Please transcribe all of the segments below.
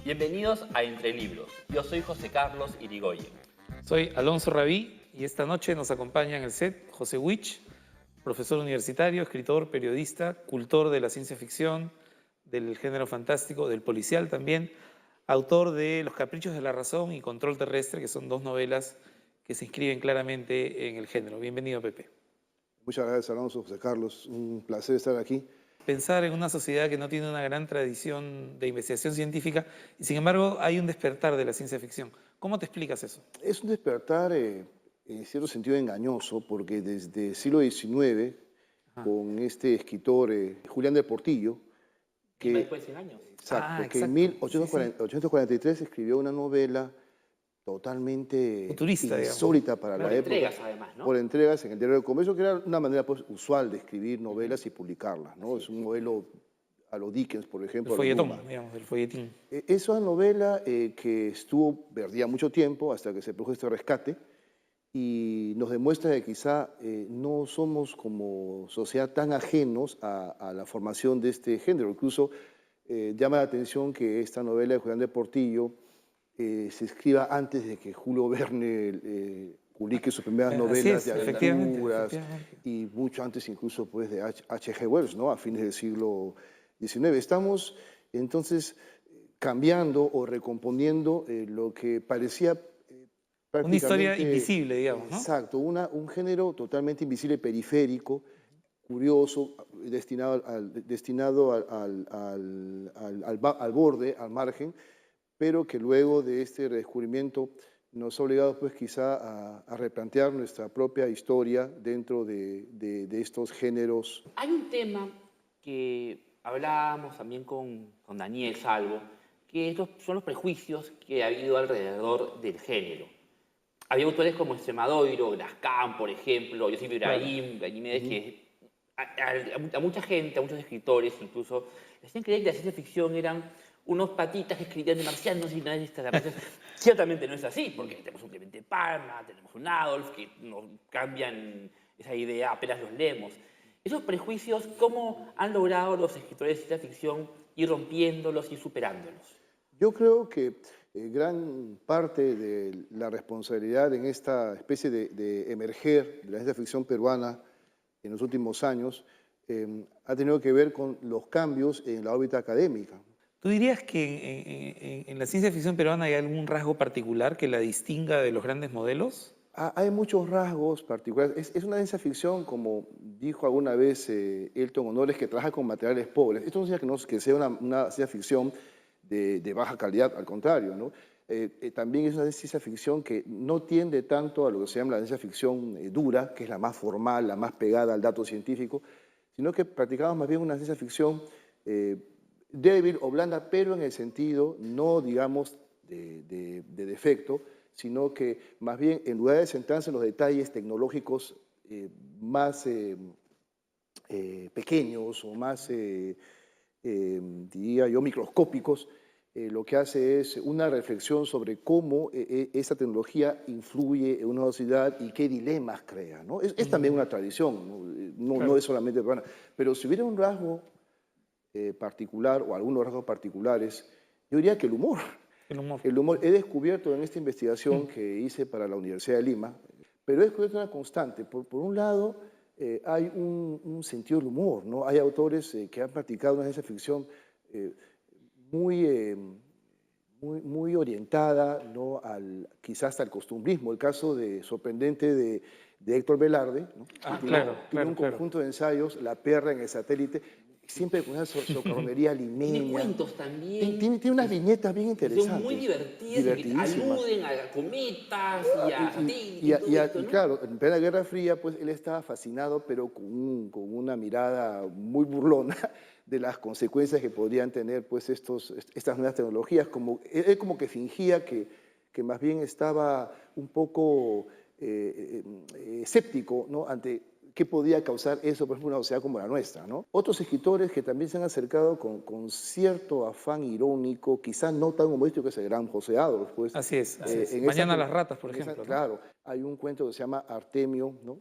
Bienvenidos a Entre Libros. Yo soy José Carlos Irigoyen. Soy Alonso Rabí y esta noche nos acompaña en el set José Wich, profesor universitario, escritor, periodista, cultor de la ciencia ficción, del género fantástico, del policial también, autor de Los caprichos de la razón y Control terrestre, que son dos novelas que se inscriben claramente en el género. Bienvenido, Pepe. Muchas gracias, Alonso, José Carlos. Un placer estar aquí. Pensar en una sociedad que no tiene una gran tradición de investigación científica y sin embargo hay un despertar de la ciencia ficción. ¿Cómo te explicas eso? Es un despertar en cierto sentido engañoso porque desde el siglo XIX, con este escritor Julián del Portillo, Que después de 100 años. que en 1843 escribió una novela totalmente futurista, insólita para la época. Entregas, además, ¿no? Por entregas en el Diario del Comercio, que era una manera pues, usual de escribir novelas y publicarlas, ¿no? Es un modelo a lo Dickens, por ejemplo. El folletón, digamos, el folletín. Es una novela que estuvo perdida mucho tiempo hasta que se produjo este rescate y nos demuestra que quizá no somos como sociedad tan ajenos a la formación de este género. Incluso llama la atención que esta novela de Julián de Portillo se escriba antes de que Julio Verne publique sus primeras novelas de aventuras y mucho antes incluso pues, de H.G. Wells, ¿no? A fines del siglo XIX. Estamos entonces cambiando o recomponiendo lo que parecía prácticamente... Una historia invisible, digamos, ¿no? Exacto, un género totalmente invisible, periférico, curioso, destinado al borde, al margen, pero que luego de este redescubrimiento nos ha obligado pues quizá a replantear nuestra propia historia dentro de estos géneros. Hay un tema que hablábamos también con Daniel Salvo, que estos son los prejuicios que ha habido alrededor del género. Había autores como Extremadoiro, Grascán, por ejemplo, Yosif Ibrahim, Ganimedes, que a mucha gente, a muchos escritores incluso, les hacían creer que la ciencia ficción eran unos patitas que escribían de marcianos y nada de extraterrestres. Ciertamente no es así, porque tenemos un Clemente Palma, tenemos un Adolf, que nos cambian esa idea apenas los leemos. Esos prejuicios, ¿cómo han logrado los escritores de ciencia ficción ir rompiéndolos y superándolos? Yo creo que gran parte de la responsabilidad en esta especie de emerger de la ciencia ficción peruana en los últimos años ha tenido que ver con los cambios en la órbita académica. ¿Tú dirías que en la ciencia ficción peruana hay algún rasgo particular que la distinga de los grandes modelos? Hay muchos rasgos particulares. Es una ciencia ficción, como dijo alguna vez Elton Honores, que trabaja con materiales pobres. Esto no significa que sea una ciencia ficción de baja calidad, al contrario, ¿no? También es una ciencia ficción que no tiende tanto a lo que se llama la ciencia ficción dura, que es la más formal, la más pegada al dato científico, sino que practicamos más bien una ciencia ficción débil o blanda, pero en el sentido no, digamos, de defecto, sino que más bien en lugar de centrarse en los detalles tecnológicos más pequeños o más, diría yo, microscópicos, lo que hace es una reflexión sobre cómo esa tecnología influye en una sociedad y qué dilemas crea, ¿no? Es también una tradición, no es solamente peruana, pero si hubiera un rasgo particular o algunos rasgos particulares, yo diría que el humor. El humor. He descubierto en esta investigación que hice para la Universidad de Lima, pero he descubierto una constante. Por un lado, hay un sentido del humor, ¿no? Hay autores que han practicado una ciencia ficción muy orientada, ¿no? Quizás hasta al costumbrismo. El caso sorprendente de Héctor Velarde, ¿no? Tiene un conjunto de ensayos, La perra en el satélite, siempre con una socarronería limeña. Tiene cuentos también. Tiene unas viñetas bien interesantes. Son muy divertidas, aluden a cometas y a satélites. Y claro, en plena Guerra Fría, pues él estaba fascinado, pero con una mirada muy burlona de las consecuencias que podrían tener pues, estas nuevas tecnologías. Él como que fingía que más bien estaba un poco escéptico, ¿no? ante qué podía causar eso, por ejemplo, en una sociedad como la nuestra, ¿no? Otros escritores que también se han acercado con cierto afán irónico, quizás no tan humorístico, que es el gran José Adolf, pues. Así es, así es. En Mañana esa- las ratas, por en esa- ejemplo, ¿no? Claro, hay un cuento que se llama Artemio, ¿no?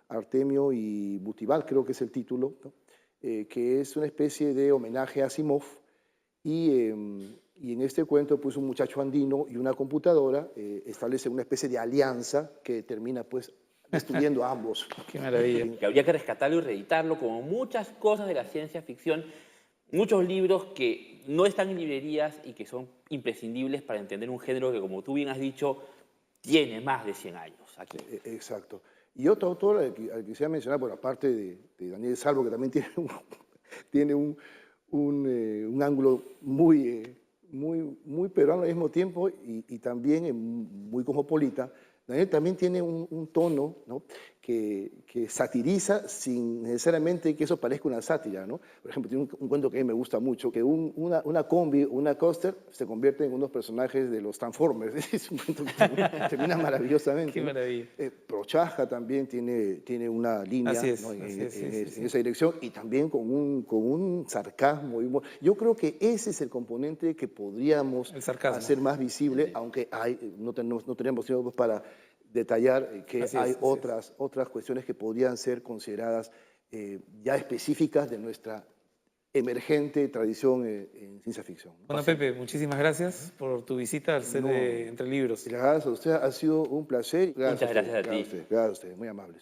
Artemio y Butibal, creo que es el título, ¿no? Que es una especie de homenaje a Asimov. Y en este cuento, pues un muchacho andino y una computadora establecen una especie de alianza que termina, pues, destruyendo a ambos. Qué maravilla. Que habría que rescatarlo y reeditarlo, como muchas cosas de la ciencia ficción, muchos libros que no están en librerías y que son imprescindibles para entender un género que, como tú bien has dicho, tiene más de 100 años aquí. Exacto. Y otro autor al que quisiera mencionar, bueno, aparte de Daniel Salvo, que también tiene un ángulo muy peruano al mismo tiempo y también muy cosmopolita. Daniel también tiene un tono, ¿no? que satiriza sin necesariamente que eso parezca una sátira, ¿no? Por ejemplo, tiene un cuento que a mí me gusta mucho, que una combi, una coaster, se convierte en unos personajes de los Transformers. Es un cuento que termina maravillosamente. Qué ¿no? maravilla. Prochaska también tiene una línea, Así es, ¿no? así es, sí, sí, sí. En esa dirección, y también con un sarcasmo y humor. Yo creo que ese es el componente que podríamos El sarcasmo. hacer más visible, aunque no tenemos tiempo para detallar que Así es, hay así es. otras cuestiones que podrían ser consideradas ya específicas de nuestra emergente tradición en ciencia ficción, ¿no? Bueno, Pepe, muchísimas gracias por tu visita al set de Entre Libros. Gracias a usted, ha sido un placer. Muchas gracias a ti. Gracias a usted, muy amables.